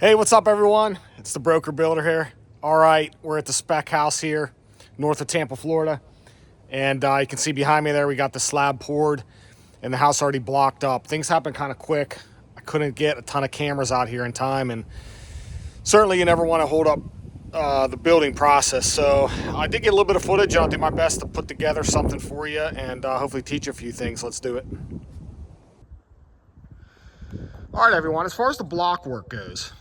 Hey, what's up, everyone? It's the broker builder here. All right, we're at the spec house here, north of Tampa, Florida. And you can see behind me there, we got the slab poured and the house already blocked up. Things happen kind of quick. I couldn't get a ton of cameras out here in time. And certainly you never want to hold up the building process. So I did get a little bit of footage. I'll do my best to put together something for you and hopefully teach you a few things. Let's do it. All right, everyone, as far as the block work goes,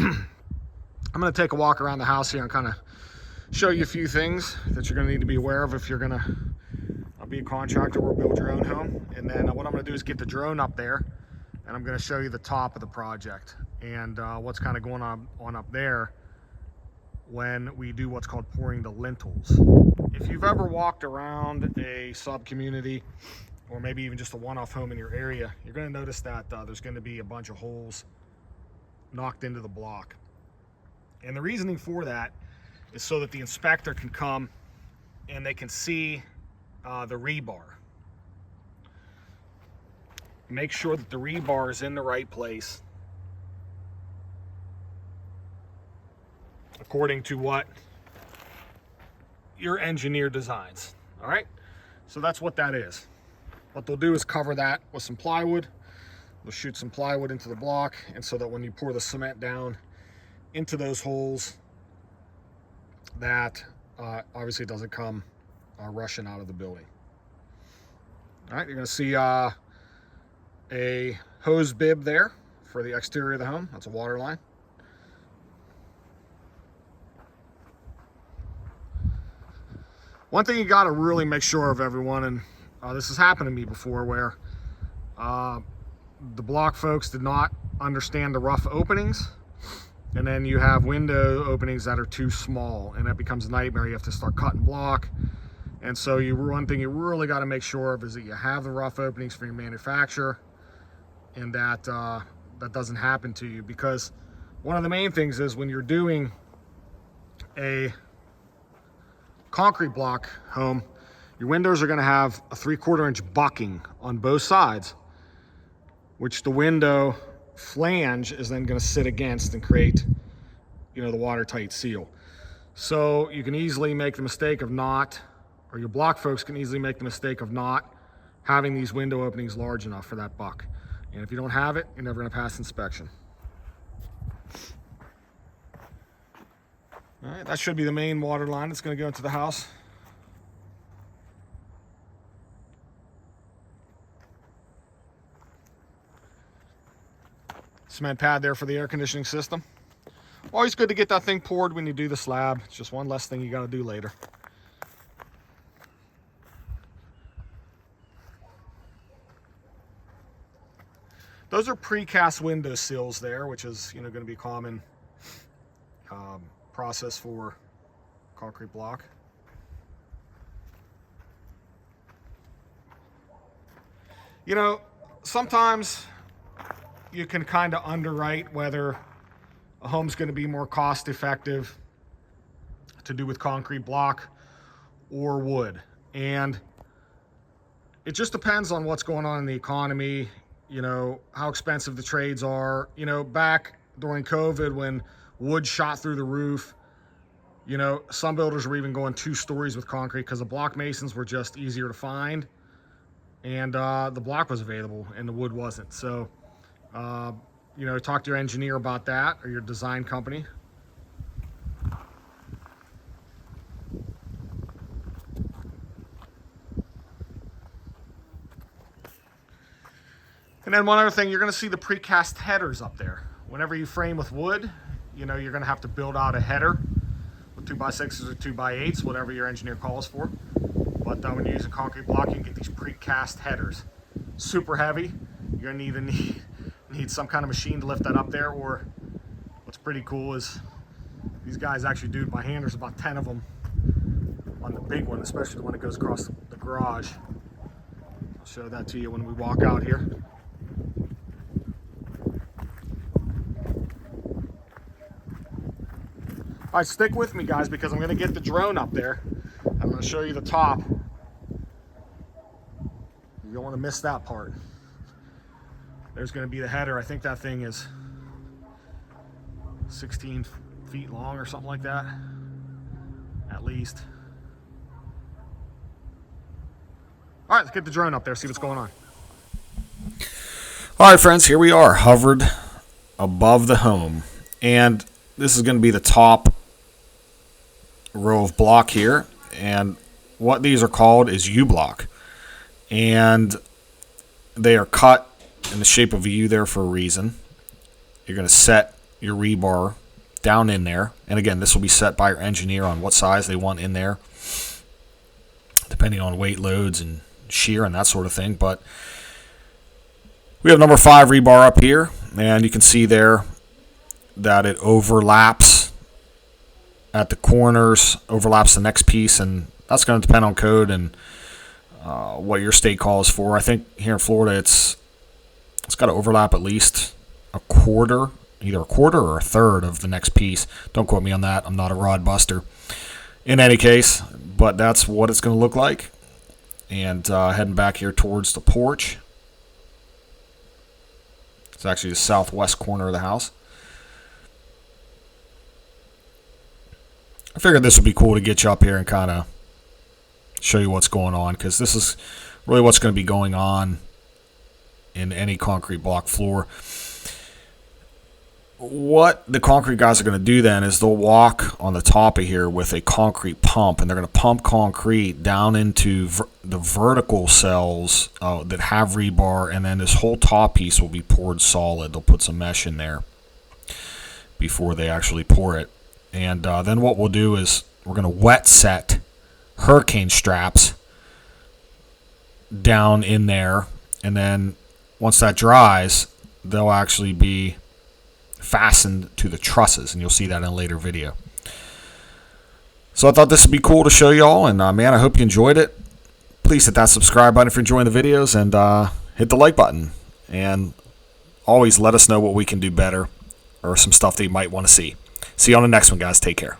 I'm going to take a walk around the house here and kind of show you a few things that you're going to need to be aware of if you're going to be a contractor or build your own home. And then what I'm going to do is get the drone up there and I'm going to show you the top of the project and what's kind of going on up there when we do what's called pouring the lintels. If you've ever walked around a sub community or maybe even just a one-off home in your area, you're going to notice that there's going to be a bunch of holes knocked into the block. And the reasoning for that is so that the inspector can come and they can see the rebar. Make sure that the rebar is in the right place according to what your engineer designs. All right, so that's what that is. What they'll do is cover that with some plywood. They'll shoot some plywood into the block, and so that when you pour the cement down into those holes, that obviously doesn't come rushing out of the building. All right, you're going to see a hose bib there for the exterior of the home. That's a water line. One thing you got to really make sure of, everyone, and this has happened to me before, where the block folks did not understand the rough openings, and then you have window openings that are too small, and that becomes a nightmare. You have to start cutting block. And so one thing you really got to make sure of is that you have the rough openings for your manufacturer, and that that doesn't happen to you. Because one of the main things is when you're doing a concrete block home, your windows are going to have a 3/4 inch bucking on both sides, which the window flange is then going to sit against and create, the watertight seal. So you can easily make the mistake of not, or your block folks can easily make the mistake of not having these window openings large enough for that buck. And if you don't have it, you're never going to pass inspection. All right, that should be the main water line that's going to go into the house. Cement pad there for the air conditioning system. Always good to get that thing poured when you do the slab. It's just one less thing you got to do later. Those are precast window sills there, which is going to be a common process for concrete block. Sometimes you can kind of underwrite whether a home's going to be more cost effective to do with concrete block or wood. And it just depends on what's going on in the economy, how expensive the trades are. Back during COVID when wood shot through the roof, some builders were even going 2 stories with concrete because the block masons were just easier to find. And the block was available and the wood wasn't. So, talk to your engineer about that, or your design company. And then one other thing, you're going to see the precast headers up there. Whenever you frame with wood, you're going to have to build out a header with 2x6s or 2x8s, whatever your engineer calls for. But when you're using concrete block, you can get these precast headers. Super heavy. You're going to need some kind of machine to lift that up there. Or what's pretty cool is these guys actually do it by hand. There's about 10 of them on the big one, especially when it goes across the garage. I'll show that to you when we walk out here. All right, stick with me, guys, because I'm going to get the drone up there. I'm going to show you the top. You don't want to miss that part. There's going to be the header. I think that thing is 16 feet long or something like that, at least. All right, let's get the drone up there, see what's going on. All right, friends, here we are, hovered above the home. And this is going to be the top row of block here. And what these are called is U-block. And they are cut in the shape of a U there for a reason. You're going to set your rebar down in there. And again, this will be set by your engineer on what size they want in there, depending on weight loads and shear and that sort of thing. But we have number 5 rebar up here, and you can see there that it overlaps at the corners, overlaps the next piece, and that's going to depend on code and what your state calls for. I think here in Florida it's got to overlap at least a quarter, either a quarter or a third of the next piece. Don't quote me on that. I'm not a rod buster. In any case, but that's what it's going to look like. And heading back here towards the porch. It's actually the southwest corner of the house. I figured this would be cool to get you up here and kind of show you what's going on, because this is really what's going to be going on in any concrete block floor. What the concrete guys are going to do then is they'll walk on the top of here with a concrete pump, and they're going to pump concrete down into the vertical cells that have rebar, and then this whole top piece will be poured solid. They'll put some mesh in there before they actually pour it. And then what we'll do is we're going to wet set hurricane straps down in there, and then once that dries, they'll actually be fastened to the trusses, and you'll see that in a later video. So I thought this would be cool to show y'all, and man, I hope you enjoyed it. Please hit that subscribe button if you're enjoying the videos, and hit the like button, and always let us know what we can do better or some stuff that you might want to see. See you on the next one, guys. Take care.